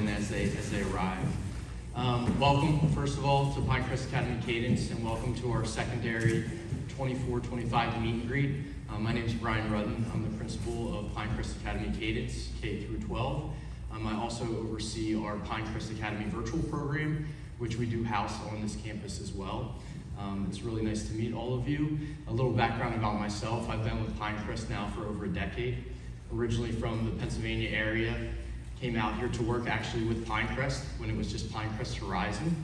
in as they arrive. Welcome, first of all, to Pinecrest Academy Cadence, and welcome to our secondary 24-25 meet and greet. My name is Brian Rudden. I'm the principal of Pinecrest Academy Cadence, K through 12. I also oversee our Pinecrest Academy virtual program, which we do house on this campus as well. It's really nice to meet all of you. A little background about myself. I've been with Pinecrest now for over a decade. Originally from the Pennsylvania area, came out here to work actually with Pinecrest when it was just Pinecrest Horizon.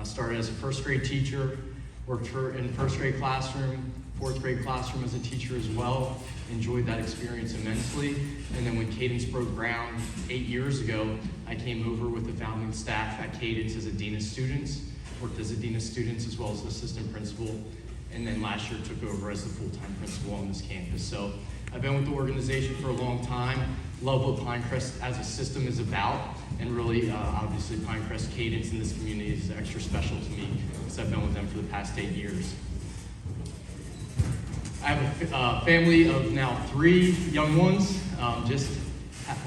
Started as a first grade teacher, worked in first grade classroom, fourth grade classroom as a teacher as well. Enjoyed that experience immensely. And then when Cadence broke ground 8 years ago, I came over with the founding staff at Cadence as a dean of students, worked as a dean of students as well as assistant principal, and then last year took over as the full-time principal on this campus. So I've been with the organization for a long time, love what Pinecrest as a system is about, and really, obviously, Pinecrest Cadence in this community is extra special to me because I've been with them for the past 8 years. I have a family of now 3 young ones.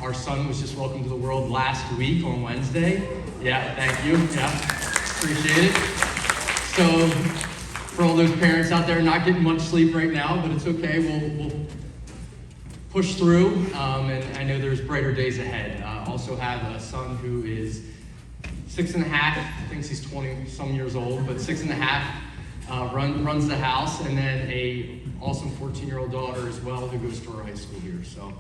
Our son was just welcomed to the world last week on Wednesday. Yeah, thank you. Yeah, appreciate it. So, for all those parents out there not getting much sleep right now, but it's okay. We'll push through, and I know there's brighter days ahead. Also have a son who is 6.5, thinks he's 20 some years old, but 6.5, runs the house, and then a awesome 14-year-old daughter as well who goes to our high school here. So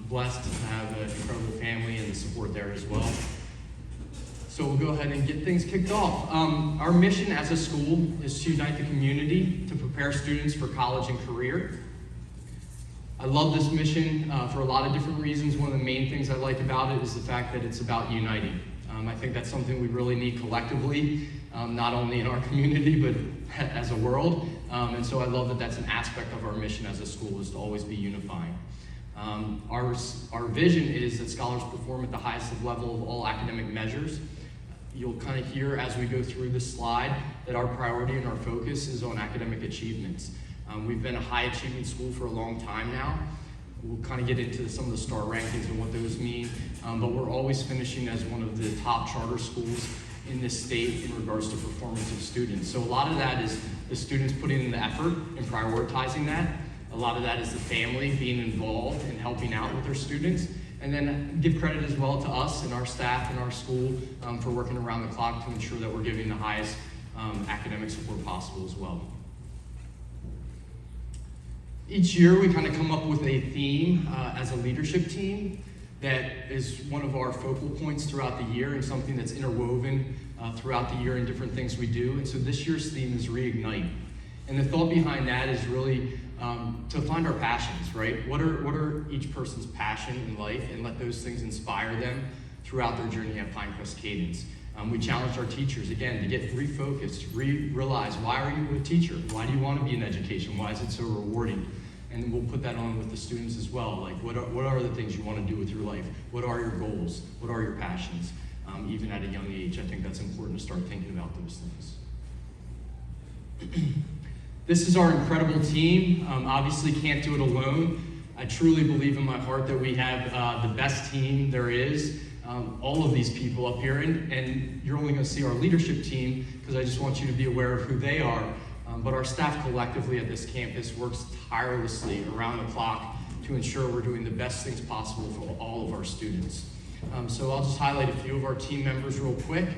blessed to have an incredible family and the support there as well. So we'll go ahead and get things kicked off. Our mission as a school is to unite the community to prepare students for college and career. I love this mission for a lot of different reasons. One of the main things I like about it is the fact that it's about uniting. I think that's something we really need collectively, not only in our community, but as a world. And so I love that that's an aspect of our mission as a school, is to always be unifying. Our vision is that scholars perform at the highest level of all academic measures. You'll kind of hear as we go through this slide that our priority and our focus is on academic achievements. We've been a high achievement school for a long time now. We'll kind of get into some of the STAR rankings and what those mean, but we're always finishing as one of the top charter schools in this state in regards to performance of students. So a lot of that is the students putting in the effort and prioritizing that. A lot of that is the family being involved and helping out with their students. And then give credit as well to us and our staff and our school for working around the clock to ensure that we're giving the highest academic support possible as well. Each year we kind of come up with a theme as a leadership team that is one of our focal points throughout the year and something that's interwoven throughout the year in different things we do. And so this year's theme is Reignite. And the thought behind that is really to find our passions, right? What are each person's passion in life, and let those things inspire them throughout their journey at Pinecrest Cadence. We challenged our teachers, again, to get refocused, realize, why are you a teacher? Why do you want to be in education? Why is it so rewarding? And we'll put that on with the students as well. Like, what are the things you want to do with your life? What are your goals? What are your passions? Even at a young age, I think that's important to start thinking about those things. This is our incredible team. Obviously can't do it alone. I truly believe in my heart that we have the best team there is. All of these people up here, and you're only going to see our leadership team because I just want you to be aware of who they are. But our staff collectively at this campus works tirelessly around the clock to ensure we're doing the best things possible for all of our students. So I'll just highlight a few of our team members real quick.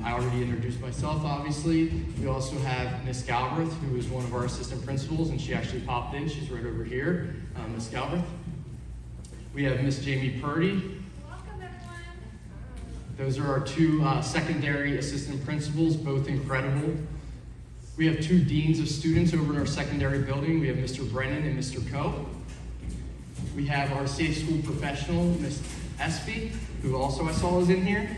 I already introduced myself, obviously. We also have Miss Galbraith, who is one of our assistant principals, and she actually popped in. She's right over here, Miss Galbraith. We have Miss Jamie Purdy. Those are our 2 secondary assistant principals, both incredible. We have 2 deans of students over in our secondary building. We have Mr. Brennan and Mr. Coe. We have our safe school professional, Ms. Espy, who also I saw is in here.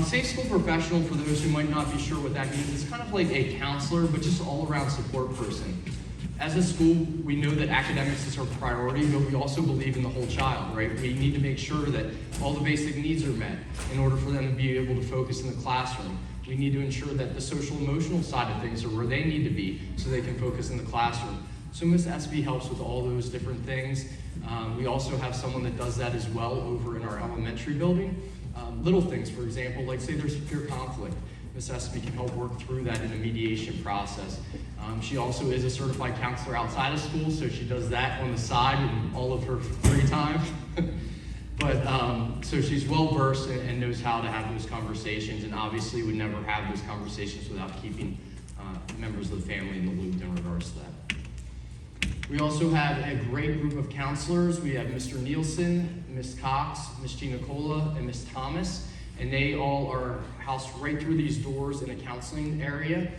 Safe school professional, for those who might not be sure what that means, is kind of like a counselor, but just all-around support person. As a school, we know that academics is our priority, but we also believe in the whole child, right? We need to make sure that all the basic needs are met in order for them to be able to focus in the classroom. We need to ensure that the social emotional side of things are where they need to be so they can focus in the classroom. So Miss Espy helps with all those different things. We also have someone that does that as well over in our elementary building. Little things, for example, like say there's peer conflict. Miss Espy can help work through that in a mediation process. She also is a certified counselor outside of school, so she does that on the side in all of her free time. But so she's well versed and knows how to have those conversations, and obviously would never have those conversations without keeping members of the family in the loop in regards to that. We also have a great group of counselors. We have Mr. Nielsen, Ms. Cox, Ms. Gina Cola, and Ms. Thomas, and they all are housed right through these doors in a counseling area.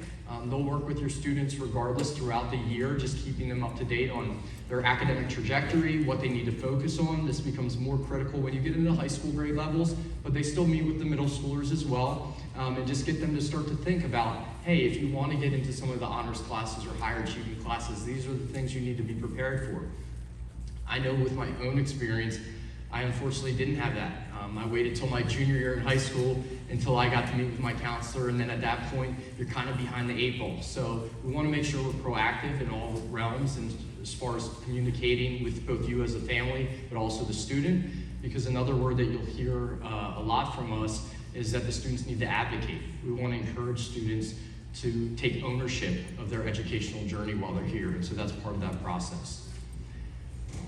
They'll work with your students regardless throughout the year, just keeping them up to date on their academic trajectory, what they need to focus on. This becomes more critical when you get into high school grade levels, but they still meet with the middle schoolers as well, and just get them to start to think about, hey, if you want to get into some of the honors classes or higher achieving classes, these are the things you need to be prepared for. I know with my own experience, I unfortunately didn't have that. I waited till my junior year in high school until I got to meet with my counselor, and then at that point, you're kind of behind the 8 ball. So we want to make sure we're proactive in all realms, and as far as communicating with both you as a family, but also the student, because another word that you'll hear a lot from us is that the students need to advocate. We want to encourage students to take ownership of their educational journey while they're here, and so that's part of that process.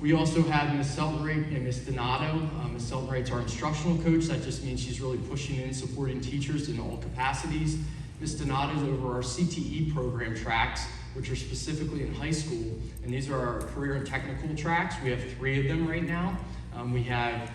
We also have Ms. Seltenreich and Ms. Donato. Ms. Seltenreich's our instructional coach. That just means she's really pushing in, supporting teachers in all capacities. Ms. Donato is over our CTE program tracks, which are specifically in high school, and these are our career and technical tracks. We have 3 of them right now. We have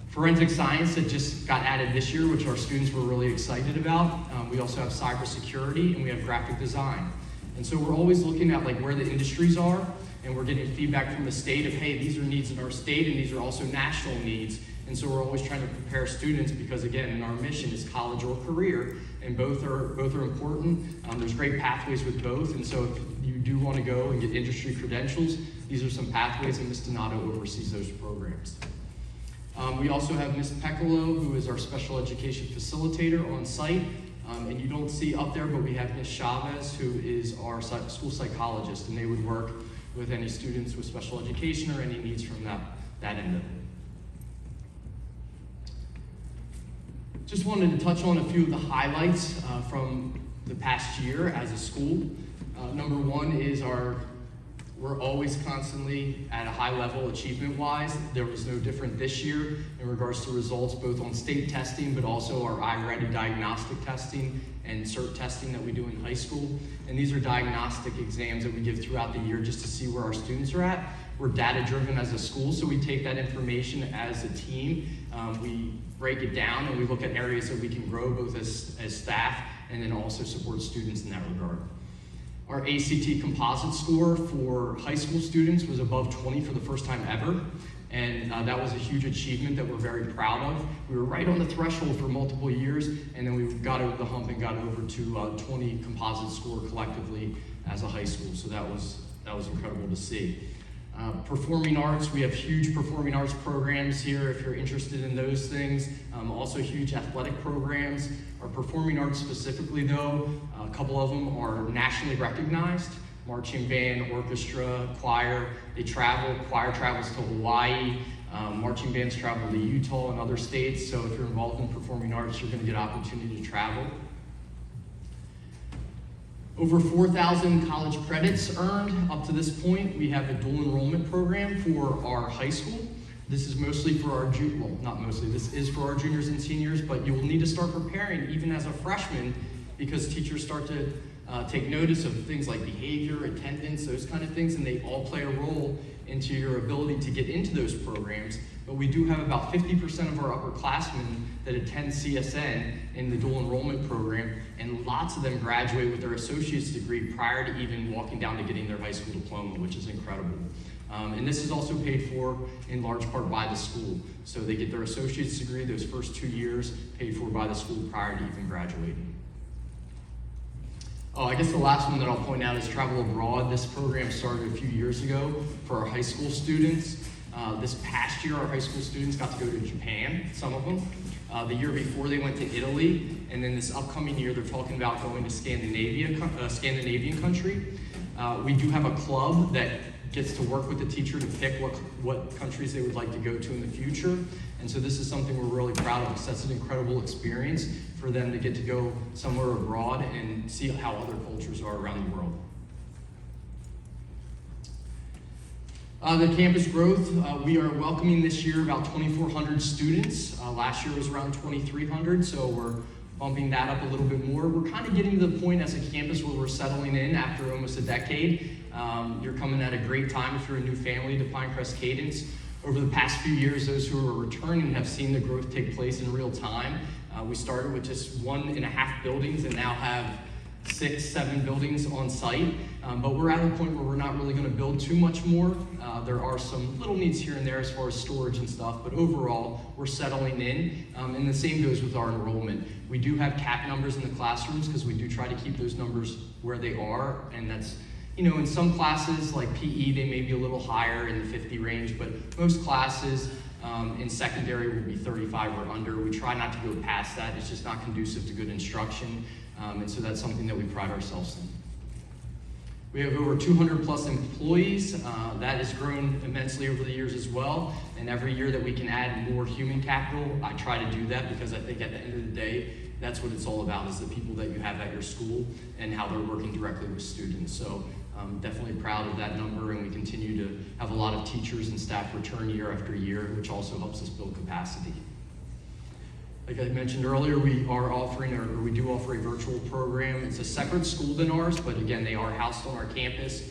forensic science that just got added this year, which our students were really excited about. We also have cybersecurity, and we have graphic design. And so we're always looking at like where the industries are, and we're getting feedback from the state of, hey, these are needs in our state, and these are also national needs. And so we're always trying to prepare students because, again, in our mission is college or career, and both are important. There's great pathways with both, and so if you do want to go and get industry credentials, these are some pathways, and Ms. Donato oversees those programs. We also have Ms. Peccolo, who is our special education facilitator on site. And you don't see up there, but we have Ms. Chavez, who is our school psychologist, and they would work with any students with special education or any needs from that end of it. Just wanted to touch on a few of the highlights from the past year as a school. Number one is we're always constantly at a high level achievement-wise. There was no different this year in regards to results, both on state testing, but also our iReady diagnostic testing and CERT testing that we do in high school. And these are diagnostic exams that we give throughout the year just to see where our students are at. We're data-driven as a school, so we take that information as a team. We break it down, and we look at areas that we can grow both as staff and then also support students in that regard. Our ACT composite score for high school students was above 20 for the first time ever, and that was a huge achievement that we're very proud of. We were right on the threshold for multiple years, and then we got over the hump and got over to 20 composite score collectively as a high school, so that was incredible to see. Performing arts, we have huge performing arts programs here if you're interested in those things. Also huge athletic programs. Our performing arts specifically though, a couple of them are nationally recognized. Marching band, orchestra, choir, they travel. Choir travels to Hawaii. Marching bands travel to Utah and other states. So if you're involved in performing arts, you're gonna get opportunity to travel. Over 4,000 college credits earned up to this point. We have a dual enrollment program for our high school. This is mostly for our, this is for our juniors and seniors, but you will need to start preparing even as a freshman because teachers start to take notice of things like behavior, attendance, those kind of things, and they all play a role into your ability to get into those programs. But we do have about 50% of our upperclassmen that attend CSN in the dual enrollment program, and lots of them graduate with their associate's degree prior to even walking down to getting their high school diploma, which is incredible. And this is also paid for in large part by the school. So they get their associate's degree those first 2 years paid for by the school prior to even graduating. Oh, I guess the last one that I'll point out is travel abroad. This program started a few years ago for our high school students. This past year, our high school students got to go to Japan, some of them. The year before, they went to Italy, and then this upcoming year, they're talking about going to Scandinavian country. We do have a club that gets to work with the teacher to pick what countries they would like to go to in the future. And so this is something we're really proud of, because that's an incredible experience for them to get to go somewhere abroad and see how other cultures are around the world. The campus growth, we are welcoming this year about 2,400 students. Last year was around 2,300, so we're bumping that up a little bit more. We're kind of getting to the point as a campus where we're settling in after almost a decade. You're coming at a great time if you're a new family to Pinecrest Cadence. Over the past few years, those who are returning have seen the growth take place in real time. We started with just 1.5 buildings and now have 6, 7 buildings on site. But we're at a point where we're not really going to build too much more. There are some little needs here and there as far as storage and stuff, but overall, we're settling in. And the same goes with our enrollment. We do have cap numbers in the classrooms because we do try to keep those numbers where they are, and that's, in some classes like PE, they may be a little higher in the 50 range, but most classes in secondary will be 35 or under. We try not to go past that. It's just not conducive to good instruction, and so that's something that we pride ourselves in. We have over 200 plus employees. That has grown immensely over the years as well. And every year that we can add more human capital, I try to do that, because I think at the end of the day, that's what it's all about, is the people that you have at your school and how they're working directly with students. So I'm definitely proud of that number, and we continue to have a lot of teachers and staff return year after year, which also helps us build capacity. Like I mentioned earlier, we do offer a virtual program. It's a separate school than ours, but again, they are housed on our campus.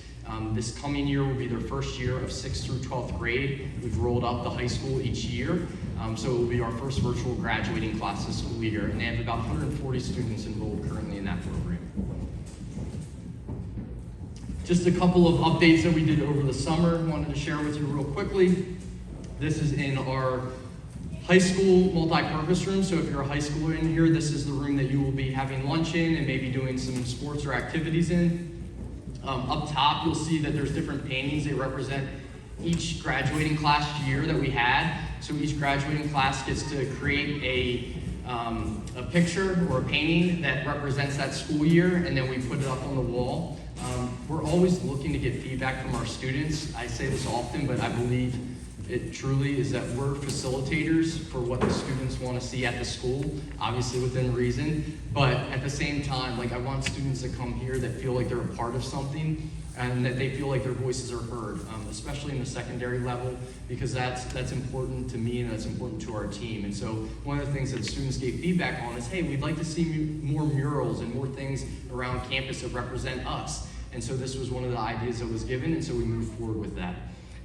This coming year will be their first year of 6th through 12th grade. We've rolled up the high school each year, so it will be our first virtual graduating class this school year, and they have about 140 students enrolled currently in that program. Just a couple of updates that we did over the summer, wanted to share with you real quickly. This is in our high school multi-purpose room. So if you're a high schooler in here, this is the room that you will be having lunch in and maybe doing some sports or activities in. Up top, you'll see that there's different paintings. They represent each graduating class year that we had. So each graduating class gets to create a picture or a painting that represents that school year, and then we put it up on the wall. We're always looking to get feedback from our students. I say this often, but I believe it truly is that we're facilitators for what the students want to see at the school, obviously within reason, but at the same time, I want students to come here that feel like they're a part of something and that they feel like their voices are heard, especially in the secondary level, because that's important to me and that's important to our team. And so one of the things that students gave feedback on is, hey, we'd like to see more murals and more things around campus that represent us. And so this was one of the ideas that was given, and so we moved forward with that.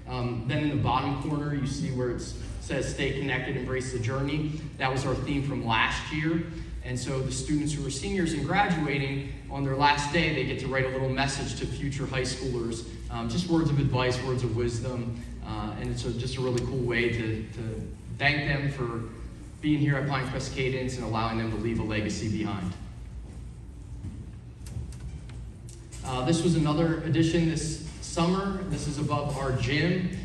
Then in the bottom corner, you see where it says stay connected, embrace the journey. That was our theme from last year. And so the students who are seniors and graduating, on their last day, they get to write a little message to future high schoolers, just words of advice, words of wisdom. And it's just a really cool way to thank them for being here at Pinecrest Cadence and allowing them to leave a legacy behind. This was another addition this summer. This is above our gym.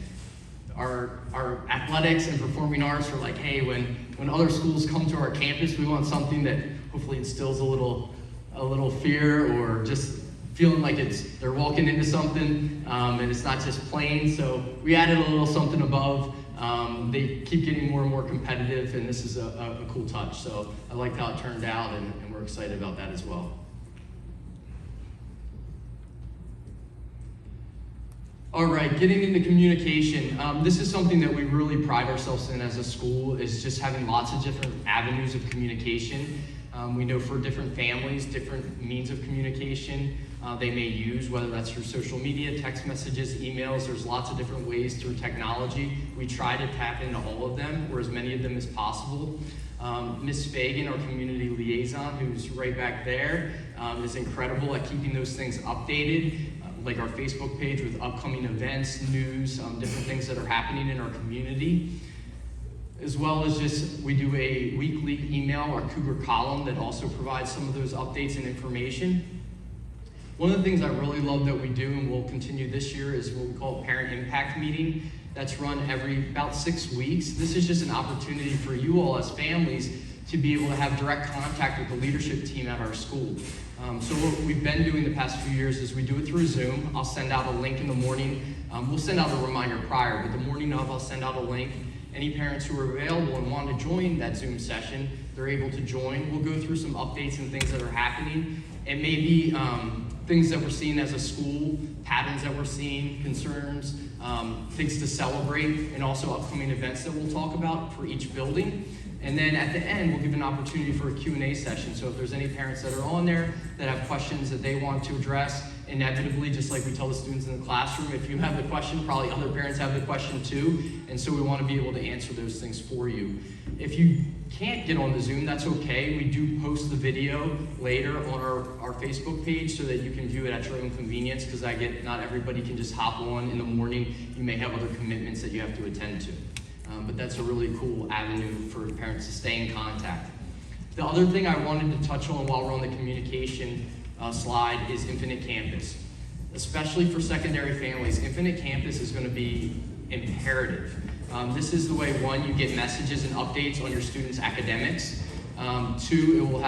Our athletics and performing arts are like, hey, when other schools come to our campus, we want something that hopefully instills a little fear, or just feeling like they're walking into something, and it's not just plain. So we added a little something above. They keep getting more and more competitive, and this is a cool touch. So I liked how it turned out, and we're excited about that as well. All right, getting into communication. This is something that we really pride ourselves in as a school, is just having lots of different avenues of communication. We know for different families, different means of communication they may use, whether that's through social media, text messages, emails. There's lots of different ways through technology. We try to tap into all of them, or as many of them as possible. Miss Fagan, our community liaison, who's right back there, is incredible at keeping those things updated. Like our Facebook page with upcoming events, news, different things that are happening in our community. As well as just, we do a weekly email, our Cougar column, that also provides some of those updates and information. One of the things I really love that we do, and we'll continue this year, is what we call a Parent Impact Meeting. That's run every about 6 weeks. This is just an opportunity for you all as families to be able to have direct contact with the leadership team at our school. So what we've been doing the past few years is we do it through Zoom. I'll send out a link in the morning. We'll send out a reminder prior, but the morning of, I'll send out a link. Any parents who are available and want to join that Zoom session, they're able to join. We'll go through some updates and things that are happening. It may be things that we're seeing as a school, patterns that we're seeing, concerns, things to celebrate, and also upcoming events that we'll talk about for each building. And then at the end, we'll give an opportunity for a Q&A session. So if there's any parents that are on there that have questions that they want to address, inevitably, just like we tell the students in the classroom, if you have the question, probably other parents have the question too. And so we want to be able to answer those things for you. If you can't get on the Zoom, that's okay. We do post the video later on our Facebook page so that you can view it at your own convenience, because I get not everybody can just hop on in the morning. You may have other commitments that you have to attend to. But that's a really cool avenue for parents to stay in contact. The other thing I wanted to touch on while we're on the communication slide is Infinite Campus. Especially for secondary families, Infinite Campus is going to be imperative. This is the way, one, you get messages and updates on your students' academics. Two,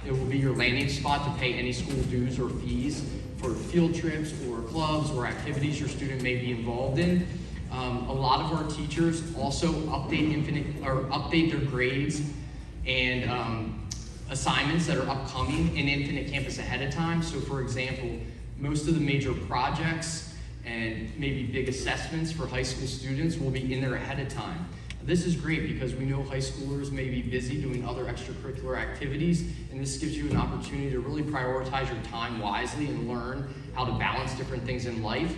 it will be your landing spot to pay any school dues or fees for field trips or clubs or activities your student may be involved in. A lot of our teachers also update their grades and assignments that are upcoming in Infinite Campus ahead of time. So for example, most of the major projects and maybe big assessments for high school students will be in there ahead of time. This is great because we know high schoolers may be busy doing other extracurricular activities, and this gives you an opportunity to really prioritize your time wisely and learn how to balance different things in life.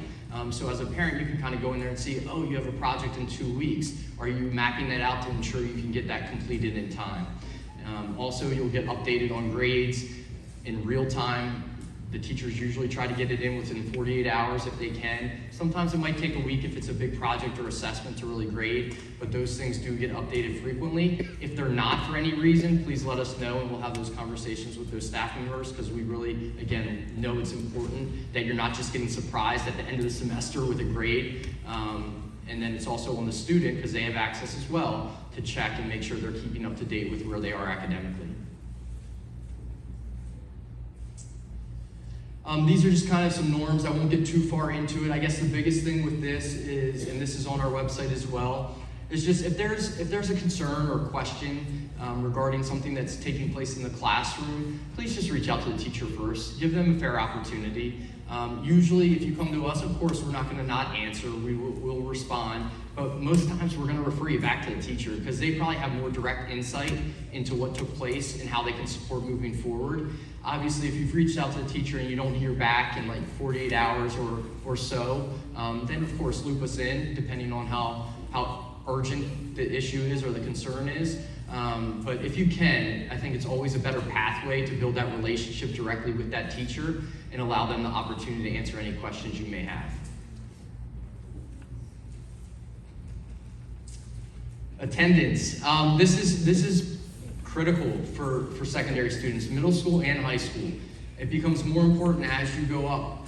So as a parent, you can kind of go in there and see, oh, you have a project in 2 weeks. Are you mapping that out to ensure you can get that completed in time? Also, you'll get updated on grades in real time. The teachers usually try to get it in within 48 hours if they can. Sometimes it might take a week if it's a big project or assessment to really grade, but those things do get updated frequently. If they're not for any reason, please let us know and we'll have those conversations with those staff members, because we really, again, know it's important that you're not just getting surprised at the end of the semester with a grade. And then it's also on the student, because they have access as well, to check and make sure they're keeping up to date with where they are academically. These are just kind of some norms. I won't get too far into it. I guess the biggest thing with this is, and this is on our website as well, is just if there's a concern or question regarding something that's taking place in the classroom, please just reach out to the teacher first. Give them a fair opportunity. Usually, if you come to us, of course, we're not going to not answer. We'll respond. But most times, we're going to refer you back to the teacher, because they probably have more direct insight into what took place and how they can support moving forward. Obviously, if you've reached out to the teacher and you don't hear back in like 48 hours or so, then of course loop us in, depending on how urgent the issue is or the concern is. But if you can, I think it's always a better pathway to build that relationship directly with that teacher and allow them the opportunity to answer any questions you may have. Attendance. This is critical for secondary students, middle school and high school. It becomes more important as you go up.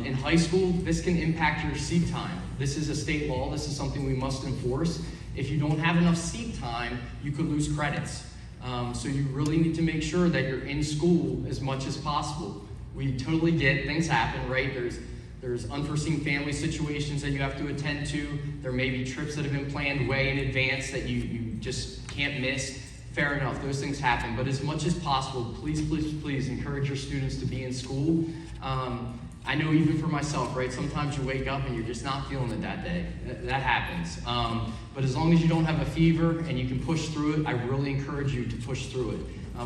In high school, this can impact your seat time. This is a state law. This is something we must enforce. If you don't have enough seat time, you could lose credits. So you really need to make sure that you're in school as much as possible. We totally get things happen, right? There's unforeseen family situations that you have to attend to. There may be trips that have been planned way in advance that you just can't miss. Fair enough, those things happen. But as much as possible, please encourage your students to be in school. I know even for myself, right? Sometimes you wake up and you're just not feeling it that day. That happens. But as long as you don't have a fever and you can push through it, I really encourage you to push through it.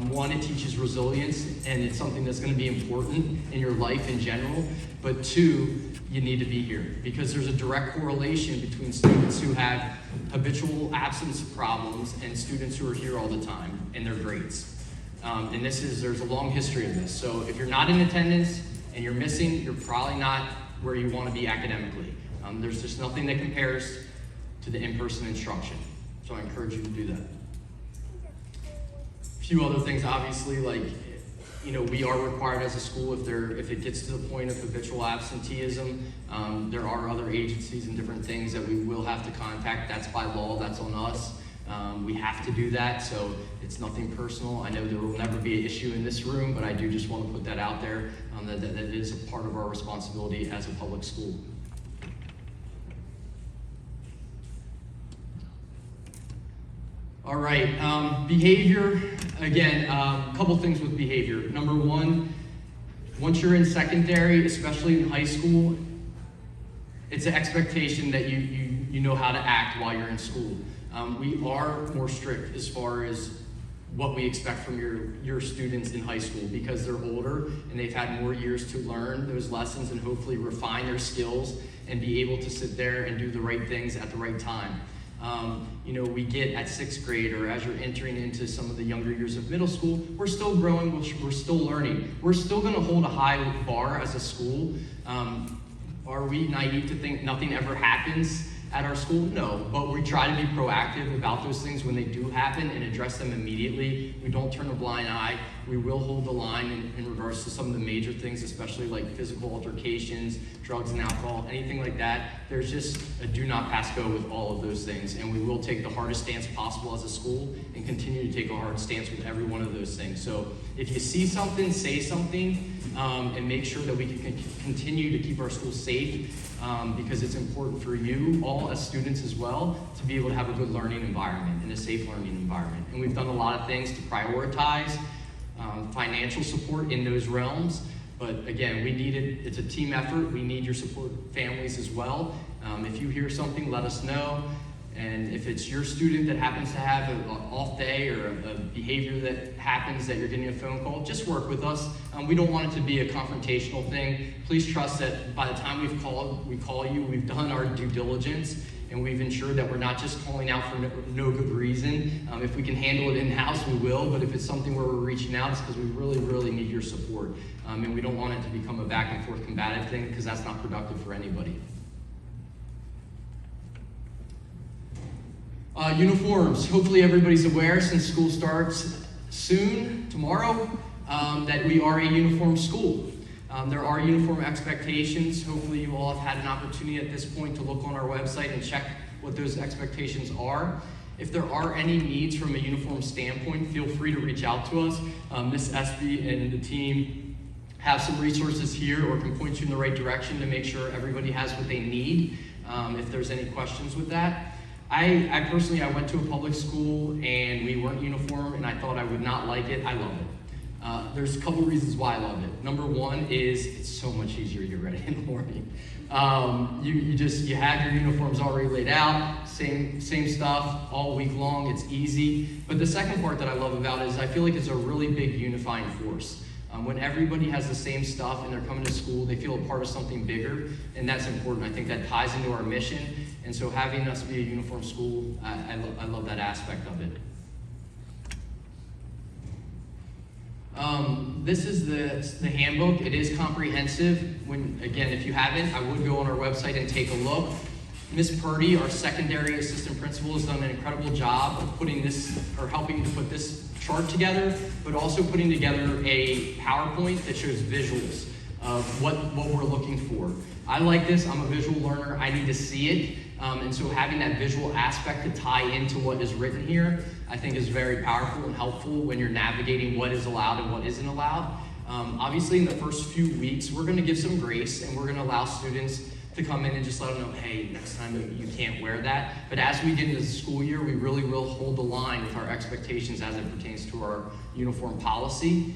One, it teaches resilience, and it's something that's going to be important in your life in general. But two, you need to be here, because there's a direct correlation between students who have habitual absence problems and students who are here all the time and their grades. And there's a long history of this. So if you're not in attendance and you're missing, you're probably not where you want to be academically. There's just nothing that compares to the in-person instruction. So I encourage you to do that. A few other things, obviously, like, we are required as a school, if it gets to the point of habitual absenteeism, there are other agencies and different things that we will have to contact. That's by law, that's on us. We have to do that, so it's nothing personal. I know there will never be an issue in this room, but I do just want to put that out there, that is a part of our responsibility as a public school. All right, behavior, again, a couple things with behavior. Number one, once you're in secondary, especially in high school, it's an expectation that you know how to act while you're in school. We are more strict as far as what we expect from your students in high school because they're older and they've had more years to learn those lessons and hopefully refine their skills and be able to sit there and do the right things at the right time. We get at 6th grade or as you're entering into some of the younger years of middle school, we're still growing, we're still learning. We're still gonna hold a high bar as a school. Are we naive to think nothing ever happens at our school? No, but we try to be proactive about those things when they do happen and address them immediately. We don't turn a blind eye. We will hold the line in regards to some of the major things, especially like physical altercations, drugs and alcohol, anything like that. There's just a do not pass go with all of those things, and we will take the hardest stance possible as a school and continue to take a hard stance with every one of those things. So if you see something, say something, and make sure that we can continue to keep our schools safe, because it's important for you all as students as well to be able to have a good learning environment and a safe learning environment. And we've done a lot of things to prioritize financial support in those realms. But again, we need it. It's a team effort. We need your support, families as well. If you hear something, let us know. And if it's your student that happens to have an off day or a behavior that happens that you're getting a phone call, just work with us. We don't want it to be a confrontational thing. Please trust that by the time we call you, we've done our due diligence and we've ensured that we're not just calling out for no good reason. If we can handle it in-house, we will, but if it's something where we're reaching out, it's because we really, really need your support. And we don't want it to become a back and forth combative thing because that's not productive for anybody. Uniforms. Hopefully everybody's aware since school starts soon, tomorrow, that we are a uniform school. There are uniform expectations. Hopefully you all have had an opportunity at this point to look on our website and check what those expectations are. If there are any needs from a uniform standpoint, feel free to reach out to us. Ms. Espy and the team have some resources here or can point you in the right direction to make sure everybody has what they need if there's any questions with that. I personally went to a public school and we weren't uniform and I thought I would not like it. I love it. There's a couple reasons why I love it. Number one is it's so much easier to get ready in the morning. You have your uniforms already laid out, same stuff all week long, it's easy. But the second part that I love about it is I feel like it's a really big unifying force. When everybody has the same stuff and they're coming to school, they feel a part of something bigger, and that's important. I think that ties into our mission, and so having us be a uniform school, I love that aspect of it. This is the handbook. It is comprehensive. Again, if you haven't, I would go on our website and take a look. Ms. Purdy, our secondary assistant principal, has done an incredible job of putting this, or helping to put this chart together, but also putting together a PowerPoint that shows visuals of what we're looking for. I like this. I'm a visual learner. I need to see it. And so having that visual aspect to tie into what is written here, I think is very powerful and helpful when you're navigating what is allowed and what isn't allowed. Obviously, in the first few weeks, we're going to give some grace and we're going to allow students to come in and just let them know, hey, next time you can't wear that. But as we get into the school year, we really will hold the line with our expectations as it pertains to our uniform policy.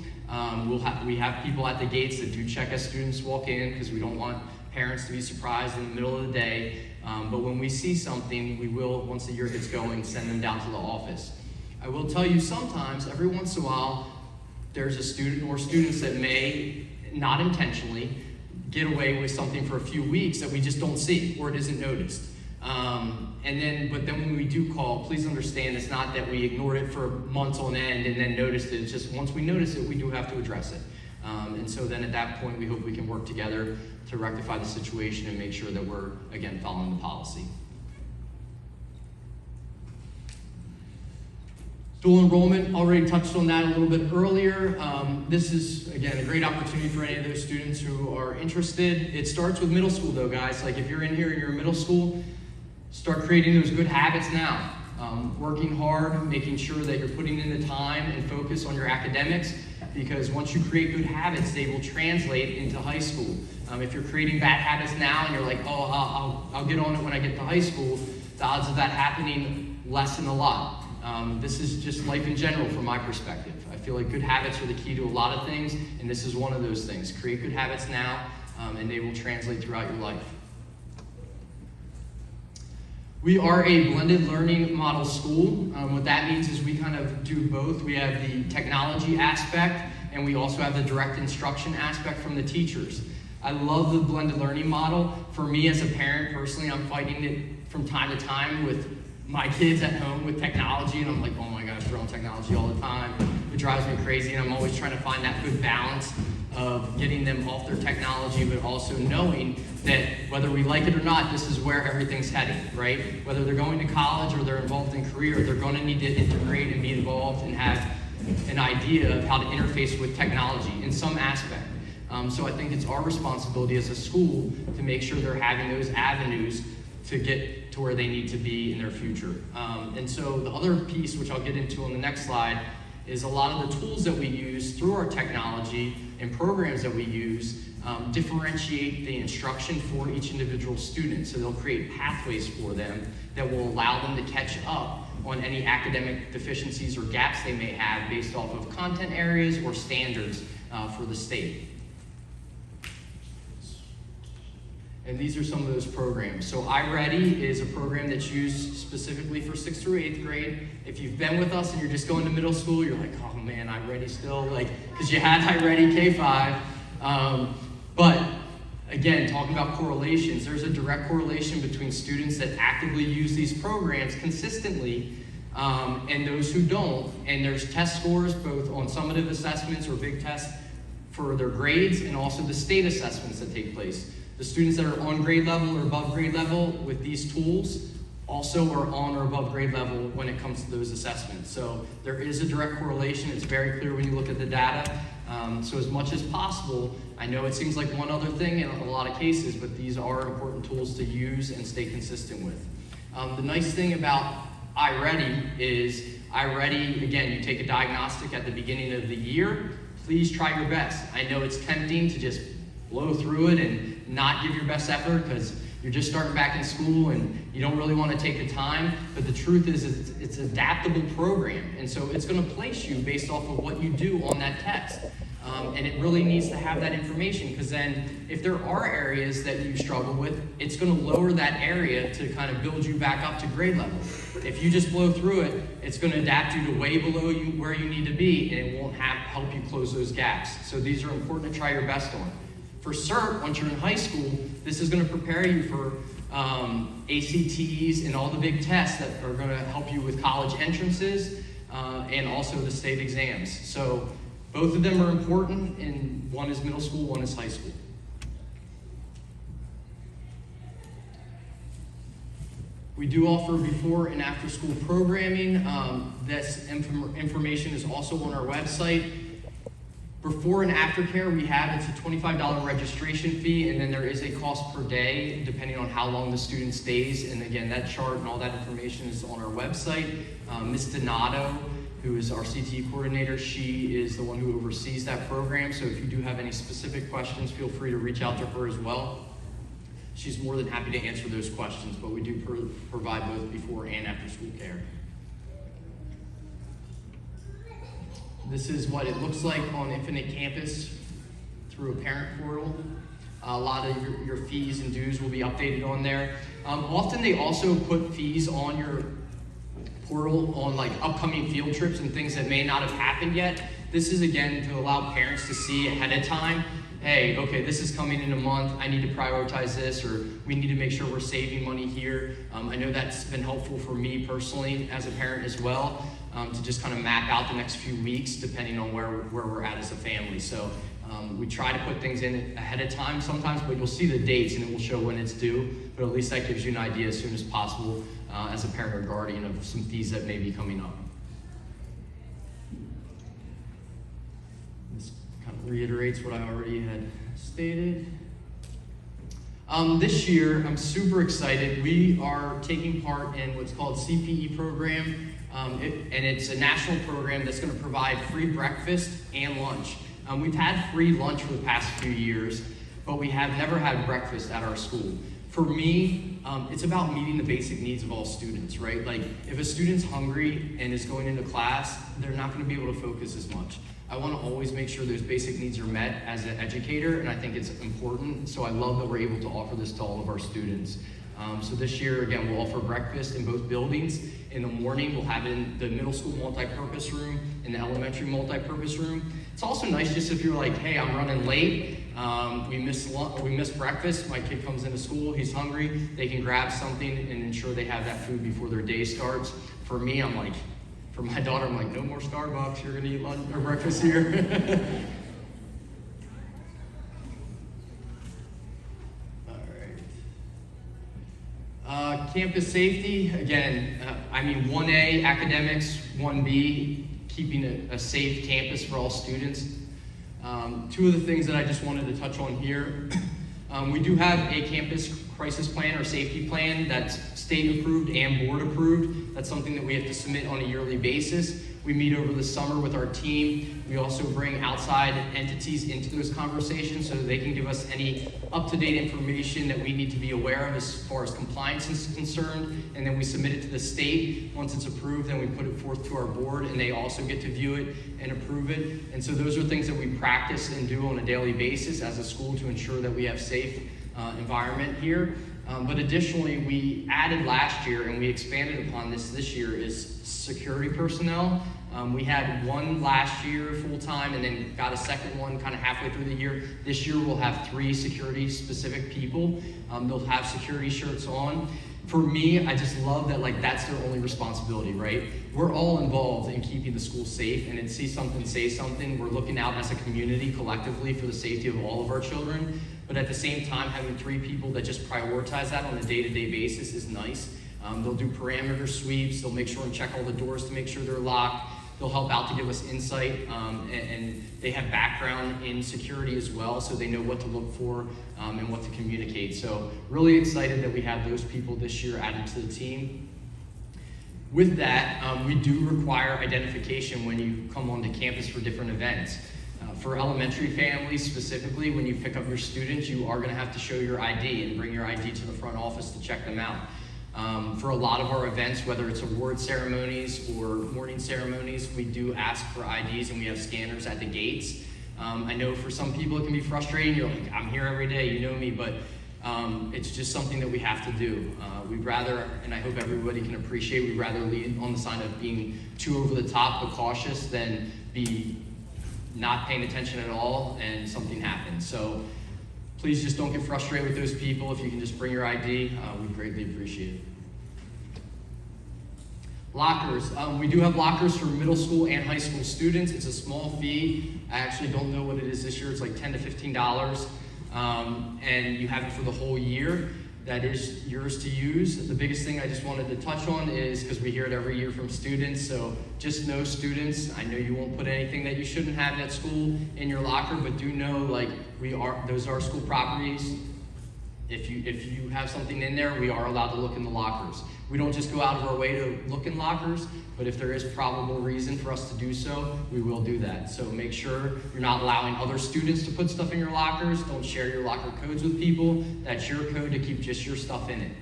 We have people at the gates that do check as students walk in because we don't want parents to be surprised in the middle of the day. But when we see something, we will, once the year gets going, send them down to the office. I will tell you sometimes, every once in a while, there's a student or students that may, not intentionally, get away with something for a few weeks that we just don't see or it isn't noticed. But then when we do call, please understand it's not that we ignored it for months on end and then noticed it. It's just once we notice it, we do have to address it. And so then at that point, we hope we can work together to rectify the situation and make sure that we're, again, following the policy. Dual enrollment, already touched on that a little bit earlier. This is, again, a great opportunity for any of those students who are interested. It starts with middle school though, guys. Like if you're in here and you're in middle school, start creating those good habits now. working hard, making sure that you're putting in the time and focus on your academics, because once you create good habits, they will translate into high school. If you're creating bad habits now and you're like, oh, I'll get on it when I get to high school, the odds of that happening lessen a lot. This is just life in general from my perspective. I feel like good habits are the key to a lot of things, and this is one of those things. Create good habits now, and they will translate throughout your life. We are a blended learning model school. What that means is we kind of do both. We have the technology aspect, and we also have the direct instruction aspect from the teachers. I love the blended learning model. For me as a parent, personally, I'm fighting it from time to time with my kids at home with technology, and I'm like, oh my gosh, they're on technology all the time. It drives me crazy, and I'm always trying to find that good balance of getting them off their technology, but also knowing that whether we like it or not, this is where everything's heading, right? Whether they're going to college or they're involved in career, they're going to need to integrate and be involved and have an idea of how to interface with technology in some aspect. So I think it's our responsibility as a school to make sure they're having those avenues to get to where they need to be in their future. And so the other piece, which I'll get into on the next slide, is a lot of the tools that we use through our technology and programs that we use differentiate the instruction for each individual student. So they'll create pathways for them that will allow them to catch up on any academic deficiencies or gaps they may have based off of content areas or standards for the state. And these are some of those programs. So iReady is a program that's used specifically for 6th through 8th grade. If you've been with us and you're just going to middle school, you're like, oh man, iReady still, like, because you had iReady K5. But again, talking about correlations, there's a direct correlation between students that actively use these programs consistently and those who don't. And there's test scores both on summative assessments or big tests for their grades and also the state assessments that take place. The students that are on grade level or above grade level with these tools also are on or above grade level when it comes to those assessments. So there is a direct correlation. It's very clear when you look at the data. So as much as possible, I know it seems like one other thing in a lot of cases, but these are important tools to use and stay consistent with. The nice thing about iReady is iReady, again, you take a diagnostic at the beginning of the year. Please try your best. I know it's tempting to just blow through it and not give your best effort because you're just starting back in school and you don't really want to take the time, but the truth is it's an adaptable program, and so it's going to place you based off of what you do on that test. And it really needs to have that information, because then if there are areas that you struggle with, it's going to lower that area to kind of build you back up to grade level. If you just blow through it, it's going to adapt you to way below you where you need to be, and it won't help you close those gaps. So these are important to try your best on. For CERT, once you're in high school, this is going to prepare you for ACTs and all the big tests that are going to help you with college entrances and also the state exams. So both of them are important, and one is middle school, one is high school. We do offer before and after school programming. This information is also on our website. Before and after care we have, it's a $25 registration fee, and then there is a cost per day depending on how long the student stays. And again, that chart and all that information is on our website. Ms. Donato, who is our CTE coordinator, she is the one who oversees that program. So if you do have any specific questions, feel free to reach out to her as well. She's more than happy to answer those questions, but we do provide both before and after school care. This is what it looks like on Infinite Campus through a parent portal. A lot of your fees and dues will be updated on there. Often they also put fees on your portal on like upcoming field trips and things that may not have happened yet. This is again to allow parents to see ahead of time, hey, okay, this is coming in a month, I need to prioritize this, or we need to make sure we're saving money here. I know that's been helpful for me personally as a parent as well, to just kind of map out the next few weeks depending on where we're at as a family. So we try to put things in ahead of time sometimes, but you'll see the dates and it will show when it's due, but at least that gives you an idea as soon as possible as a parent or guardian of some fees that may be coming up. This kind of reiterates what I already had stated. This year, I'm super excited. We are taking part in what's called CPE program, and it's a national program that's going to provide free breakfast and lunch. We've had free lunch for the past few years, but we have never had breakfast at our school. For me, it's about meeting the basic needs of all students, right? Like, if a student's hungry and is going into class, they're not going to be able to focus as much. I want to always make sure those basic needs are met as an educator, and I think it's important, so I love that we're able to offer this to all of our students. So this year, again, we'll offer breakfast in both buildings. In the morning, we'll have it in the middle school multi-purpose room and the elementary multi-purpose room. It's also nice just if you're like, hey, I'm running late, we missed breakfast, my kid comes into school, he's hungry, they can grab something and ensure they have that food before their day starts. For me, I'm like, for my daughter, I'm like, no more Starbucks, you're gonna eat lunch or breakfast here. Campus safety, again, 1A, academics, 1B, keeping a safe campus for all students. Two of the things that I just wanted to touch on here, we do have a campus crisis plan or safety plan that's state approved and board approved. That's something that we have to submit on a yearly basis. We meet over the summer with our team. We also bring outside entities into those conversations so that they can give us any up-to-date information that we need to be aware of as far as compliance is concerned. And then we submit it to the state. Once it's approved, then we put it forth to our board, and they also get to view it and approve it. And so those are things that we practice and do on a daily basis as a school to ensure that we have safe environment here. But additionally, we added last year, and we expanded upon this year, is security personnel. We had one last year full-time and then got a second one kind of halfway through the year. This year we'll have 3 security-specific people. They'll have security shirts on. For me, I just love that, like, that's their only responsibility, right? We're all involved in keeping the school safe, and in See Something, Say Something, we're looking out as a community collectively for the safety of all of our children. But at the same time, having 3 people that just prioritize that on a day-to-day basis is nice. They'll do parameter sweeps, they'll make sure and check all the doors to make sure they're locked. They'll help out to give us insight, and they have background in security as well, so they know what to look for and what to communicate. So really excited that we have those people this year added to the team. With that, we do require identification when you come onto campus for different events. For elementary families specifically, when you pick up your students, you are going to have to show your ID and bring your ID to the front office to check them out. For a lot of our events, whether it's award ceremonies or morning ceremonies, we do ask for IDs, and we have scanners at the gates. I know for some people it can be frustrating. You're like, I'm here every day, you know me, but it's just something that we have to do. We'd rather, and I hope everybody can appreciate, we'd rather lead on the side of being too over the top but cautious than be not paying attention at all and something happens. So please just don't get frustrated with those people. If you can just bring your ID, we'd greatly appreciate it. Lockers. We do have lockers for middle school and high school students. It's a small fee. I actually don't know what it is this year. It's like $10 to $15. And you have it for the whole year. That is yours to use. The biggest thing I just wanted to touch on is, because we hear it every year from students, so just know students, I know you won't put anything that you shouldn't have at school in your locker, but do know, like, those are school properties. If you have something in there, we are allowed to look in the lockers. We don't just go out of our way to look in lockers, but if there is probable reason for us to do so, we will do that. So make sure you're not allowing other students to put stuff in your lockers. Don't share your locker codes with people. That's your code to keep just your stuff in it.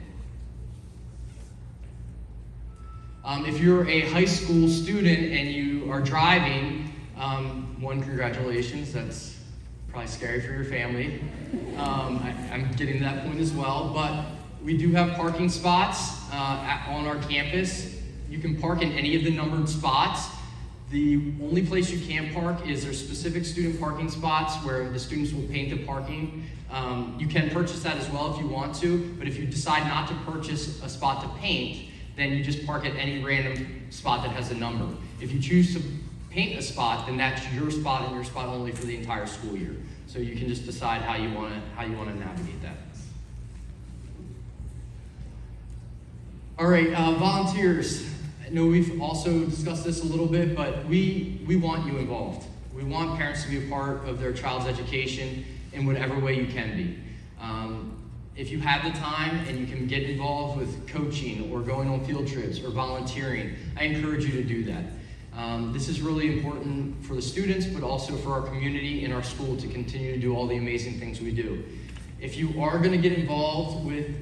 If you're a high school student and you are driving, congratulations. That's probably scary for your family. I'm getting to that point as well, but we do have parking spots on our campus. You can park in any of the numbered spots. The only place you can't park is there's specific student parking spots where the students will paint the parking. You can purchase that as well if you want to, but if you decide not to purchase a spot to paint, then you just park at any random spot that has a number. If you choose to paint a spot, then that's your spot and your spot only for the entire school year. So you can just decide how you want to navigate that. All right, volunteers. I know we've also discussed this a little bit, but we want you involved. We want parents to be a part of their child's education in whatever way you can be. if you have the time and you can get involved with coaching or going on field trips or volunteering, I encourage you to do that. This is really important for the students, but also for our community and our school to continue to do all the amazing things we do. If you are going to get involved with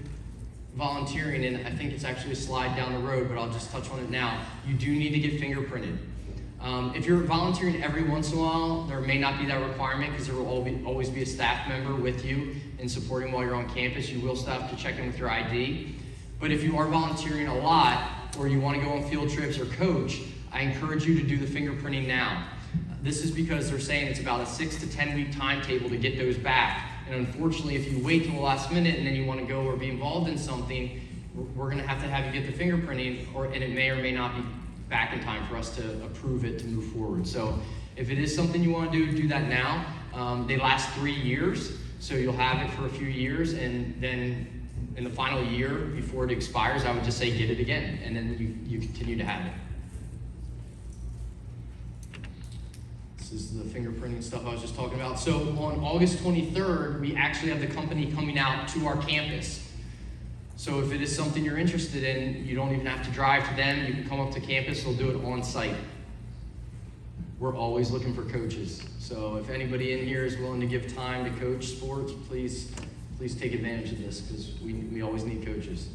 volunteering, and I think it's actually a slide down the road, but I'll just touch on it now, you do need to get fingerprinted. If you're volunteering every once in a while, there may not be that requirement because there will always be a staff member with you and supporting while you're on campus. You will still have to check in with your ID. But if you are volunteering a lot or you want to go on field trips or coach, I encourage you to do the fingerprinting now. This is because they're saying it's about a 6 to 10 week timetable to get those back. And unfortunately, if you wait till the last minute and then you want to go or be involved in something, we're going to have you get the fingerprinting, and it may or may not be back in time for us to approve it to move forward. So if it is something you want to do that now. They last 3 years, so you'll have it for a few years, and then in the final year before it expires, I would just say get it again, and then you continue to have it. This is the fingerprinting stuff I was just talking about. So on August 23rd, we actually have the company coming out to our campus. So if it is something you're interested in, you don't even have to drive to them. You can come up to campus, they'll do it on site. We're always looking for coaches. So if anybody in here is willing to give time to coach sports, please take advantage of this, because we always need coaches.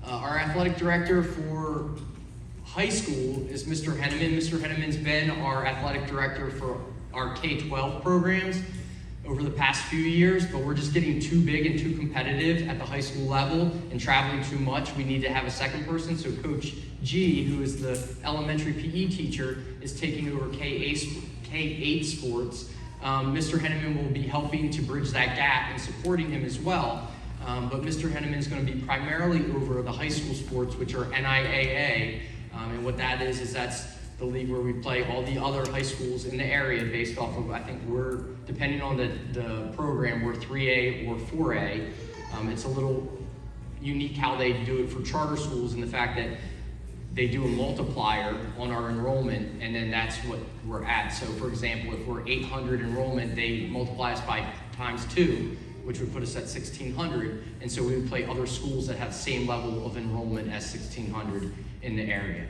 Our athletic director for high school is Mr. Henneman. Mr. Henneman's been our athletic director for our K-12 programs over the past few years, but we're just getting too big and too competitive at the high school level and traveling too much. We need to have a second person, so Coach G, who is the elementary PE teacher, is taking over K-8 sports. Mr. Henneman will be helping to bridge that gap and supporting him as well. But Mr. Henneman is going to be primarily over the high school sports, which are NIAA, and what that is that's the league where we play all the other high schools in the area based off of, I think we're, depending on the program, we're 3A or 4A. It's a little unique how they do it for charter schools, and the fact that they do a multiplier on our enrollment, and then that's what we're at. So for example, if we're 800 enrollment, they multiply us by times 2, which would put us at 1,600, and so we would play other schools that have the same level of enrollment as 1,600 in the area.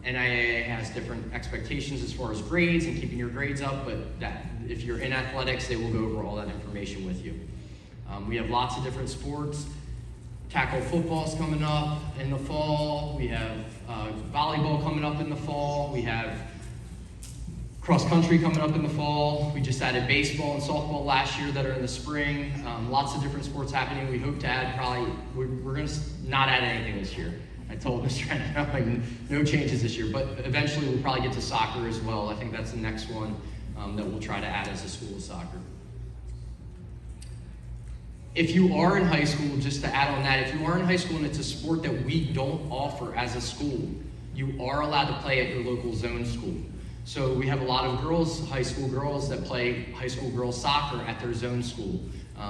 NIAA has different expectations as far as grades and keeping your grades up, but that if you're in athletics, they will go over all that information with you. We have lots of different sports. Tackle football's coming up in the fall. We have volleyball coming up in the fall. We have cross country coming up in the fall. We just added baseball and softball last year that are in the spring. Lots of different sports happening. We hope to add we're going to not add anything this year. I told Mr. Henneman, no changes this year, but eventually we'll probably get to soccer as well. I think that's the next one that we'll try to add as a school of soccer. If you are in high school, just to add on that, if you are in high school and it's a sport that we don't offer as a school, you are allowed to play at your local zone school. So we have a lot of girls, high school girls, that play high school girls soccer at their zone school.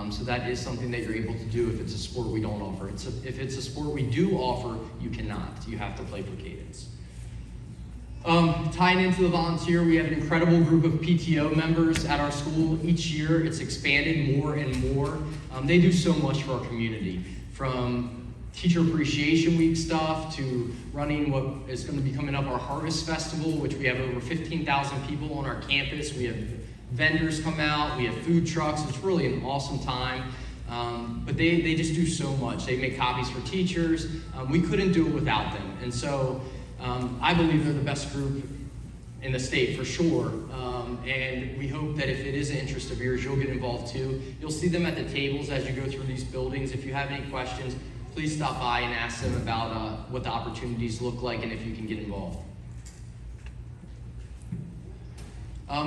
So that is something that you're able to do if it's a sport we don't offer. If it's a sport we do offer, you cannot. You have to play for Cadence. Tying into the volunteer, we have an incredible group of PTO members at our school. Each year, it's expanded more and more. They do so much for our community, from Teacher Appreciation Week stuff to running what is going to be coming up, our Harvest Festival, which we have over 15,000 people on our campus. We have vendors come out, we have food trucks. It's really an awesome time. But they just do so much. They make copies for teachers. We couldn't do it without them. And so I believe they're the best group in the state for sure. And we hope that if it is an interest of yours, you'll get involved too. You'll see them at the tables as you go through these buildings. If you have any questions, please stop by and ask them about what the opportunities look like and if you can get involved.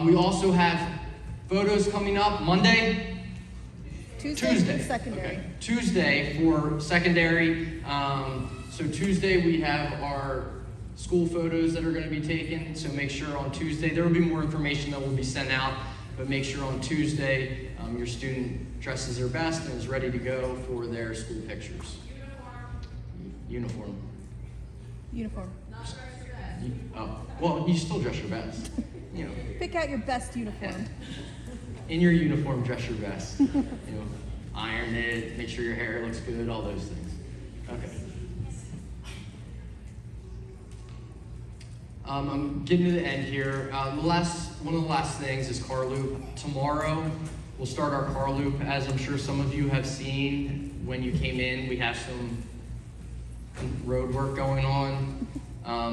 We also have photos coming up Monday. Tuesday. Secondary. Okay. Tuesday for secondary. So Tuesday we have our school photos that are going to be taken. So make sure on Tuesday, there will be more information that will be sent out, but make sure on Tuesday your student dresses their best and is ready to go for their school pictures. Uniform. Oh, well, you still dress your best. You know. Pick out your best uniform. in your uniform, dress your best. Iron it, make sure your hair looks good, all those things. Okay. I'm getting to the end here. One of the last things is car loop. Tomorrow, we'll start our car loop. As I'm sure some of you have seen when you came in, we have some road work going on.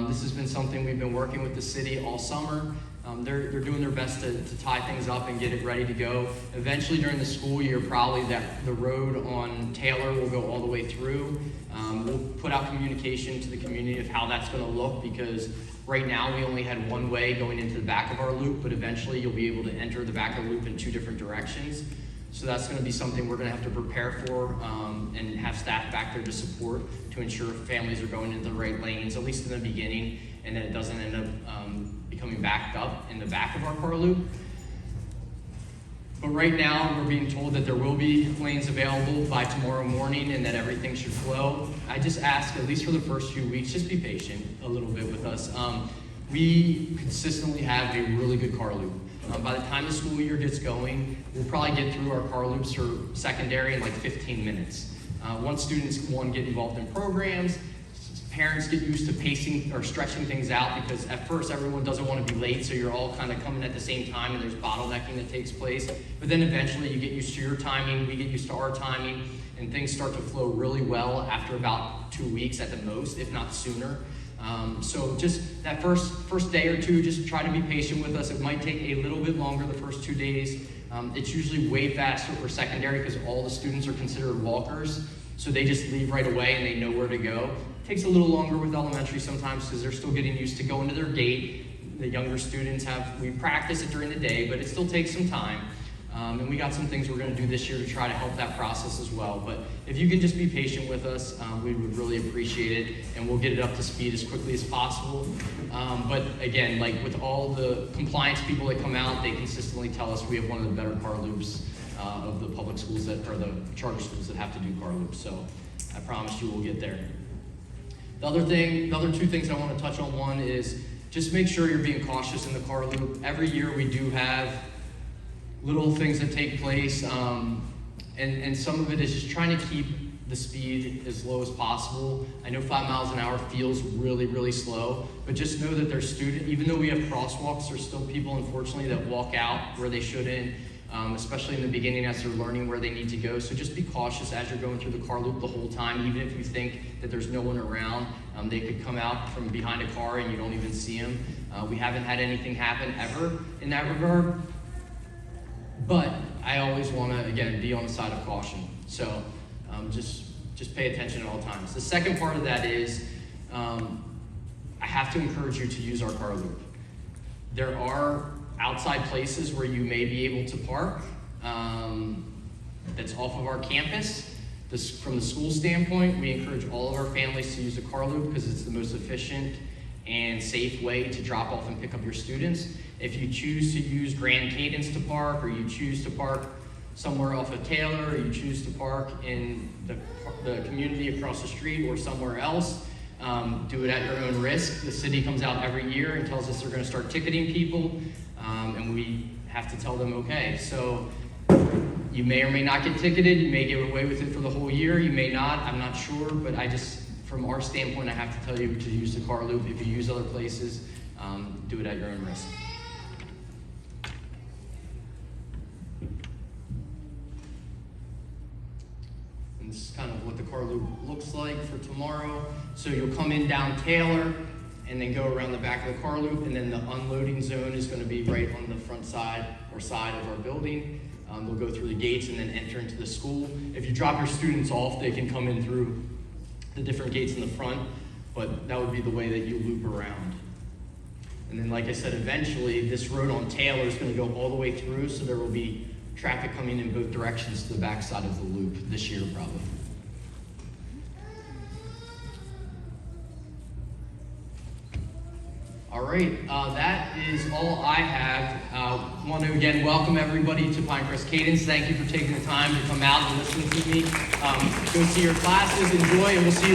This has been something we've been working with the city all summer. They're doing their best to tie things up and get it ready to go. Eventually during the school year, probably the road on Taylor will go all the way through. We'll put out communication to the community of how that's going to look, because right now we only had one way going into the back of our loop, but eventually you'll be able to enter the back of the loop in 2 different directions. So that's going to be something we're going to have to prepare for and have staff back there to support to ensure families are going into the right lanes, at least in the beginning, and that it doesn't end up becoming backed up in the back of our car loop. But right now, we're being told that there will be lanes available by tomorrow morning and that everything should flow. I just ask, at least for the first few weeks, just be patient a little bit with us. We consistently have a really good car loop. By the time the school year gets going, we'll probably get through our car loops for secondary in like 15 minutes. Once students, get involved in programs, parents get used to pacing or stretching things out, because at first everyone doesn't want to be late, so you're all kind of coming at the same time and there's bottlenecking that takes place. But then eventually you get used to your timing, we get used to our timing, and things start to flow really well after about 2 weeks at the most, if not sooner. So just that first day or two, just try to be patient with us. It might take a little bit longer the first 2 days. It's usually way faster for secondary because all the students are considered walkers. So they just leave right away and they know where to go. It takes a little longer with elementary sometimes because they're still getting used to going to their gate. The younger students we practice it during the day, but it still takes some time. And we got some things we're going to do this year to try to help that process as well. But if you can just be patient with us, we would really appreciate it, and we'll get it up to speed as quickly as possible. But again, like with all the compliance people that come out, they consistently tell us we have one of the better car loops of the public schools or the charter schools that have to do car loops. So I promise you we'll get there. The other 2 things I want to touch on. One is just make sure you're being cautious in the car loop. Every year we do have little things that take place, and some of it is just trying to keep the speed as low as possible. I know 5 miles an hour feels really, really slow, but just know that there's even though we have crosswalks, there's still people, unfortunately, that walk out where they shouldn't, especially in the beginning as they're learning where they need to go. So just be cautious as you're going through the car loop the whole time, even if you think that there's no one around. They could come out from behind a car and you don't even see them. We haven't had anything happen ever in that regard. But I always want to, again, be on the side of caution. So just pay attention at all times. The second part of that is I have to encourage you to use our car loop. There are outside places where you may be able to park that's off of our campus. From the school standpoint, we encourage all of our families to use the car loop because it's the most efficient and safe way to drop off and pick up your students. If you choose to use Grand Cadence to park, or you choose to park somewhere off of Taylor, or you choose to park in the community across the street or somewhere else, do it at your own risk. The city comes out every year and tells us they're going to start ticketing people, and we have to tell them, okay, so you may or may not get ticketed, you may get away with it for the whole year, you may not, I'm not sure, but from our standpoint, I have to tell you to use the car loop. If you use other places, do it at your own risk. And this is kind of what the car loop looks like for tomorrow. So you'll come in down Taylor and then go around the back of the car loop, and then the unloading zone is going to be right on the front side or side of our building. They'll go through the gates and then enter into the school. If you drop your students off, they can come in through the different gates in the front, but that would be the way that you loop around. And then, like I said, eventually this road on Taylor is going to go all the way through, so there will be traffic coming in both directions to the back side of the loop this year probably. All right, that is all I have. Want to again welcome everybody to Pinecrest Cadence. Thank you for taking the time to come out and listen to me. Go see your classes, enjoy, and we'll see you